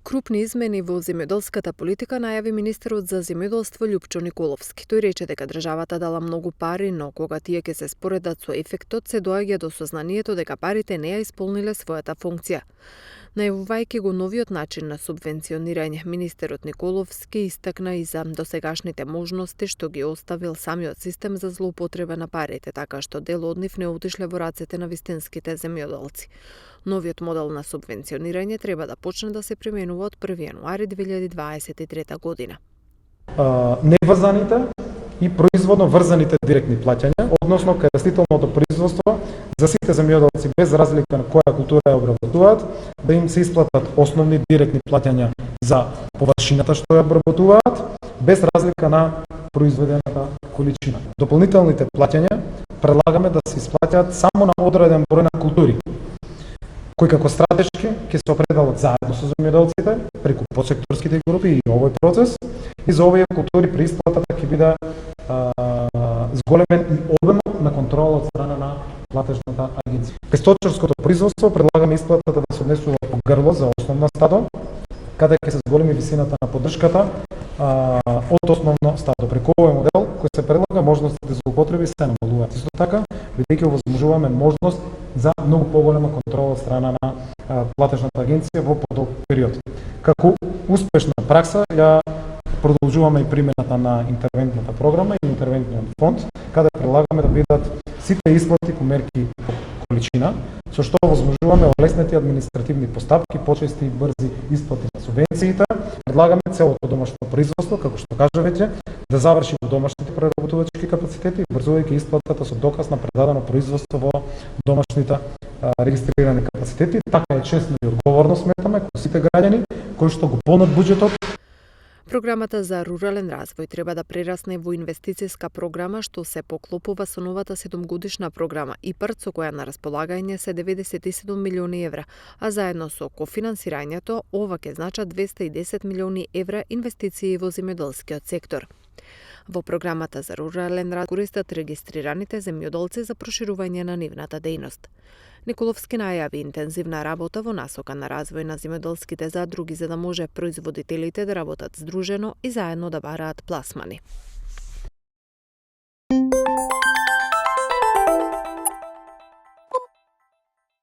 Крупни измени во земјоделската политика најави министерот за земјоделство Љупчо Николовски. Тој рече дека државата дала многу пари, но кога тие ќе се споредат со ефектот, се доаѓа до сознанието дека парите не ја исполниле својата функција. Најавувајќи го новиот начин на субвенционирање, министерот Николовски истакна и за досегашните можности што ги оставил самиот систем за злоупотреба на парите, така што дел од нив не отишле во рацете на вистинските земјоделци. Новиот модел на субвенционирање треба да почне да се применува од 1 јануари 2023 година. Неврзаните и производно врзаните директни плаќања, односно кај растителното производство, за сите земјоделци без разлика на која култура ја обработуваат, да им се исплатат основни директни плаќања за површината што ја обработуваат, без разлика на произведената количина. Дополнителните плаќања предлагаме да се исплаќаат само на одреден број на култури, кои како стратешки ќе се определат заедно со земјоделците преку подсекторските групи и овој процес, и за овие култури при исплатата ќе биде зголемен и обемот на контрола од страна на платежната агенција. Кај сточарското производство предлагаме исплатата да се однесува по грло за основно стадо, каде ќе се зголеми висината на поддршката од основно стадо. Преку овој модел кој се предлага, можностите за употреби се намалуваат. Исто така, бидејќи овозможуваме можност за многу поголема контрола од страна на платежната агенција во подолг период. Како успешна пракса ја продолжуваме и примената на интервентната програма и интервентниот фонд, каде предлагаме да бидат сите исплати по мерки по количина, со што овозможуваме олеснети административни постапки, почести и брзи исплати на субвенциите. Предлагаме целото домашно производство, како што кажа веќе, да заврши во домашните преработувачки капацитети, врзувајќи исплатата со доказ на предадено производство во домашните регистрирани капацитети. Така е честно и одговорно сметаме кон сите граѓани кои што го полнат буџетот. Програмата за рурален развој треба да прерасне во инвестициска програма што се поклопува со новата 7-годишна програма ИПАРД, со која на располагање се 97 милиони евра, а заедно со кофинансирањето ова ќе значат 210 милиони евра инвестиции во земјоделскиот сектор. Во програмата за рурален развој користат регистрираните земјоделци за проширување на нивната дејност. Николовски најави интензивна работа во насока на развој на земјоделските задруги за да може производителите да работат здружено и заедно да бараат пласмани.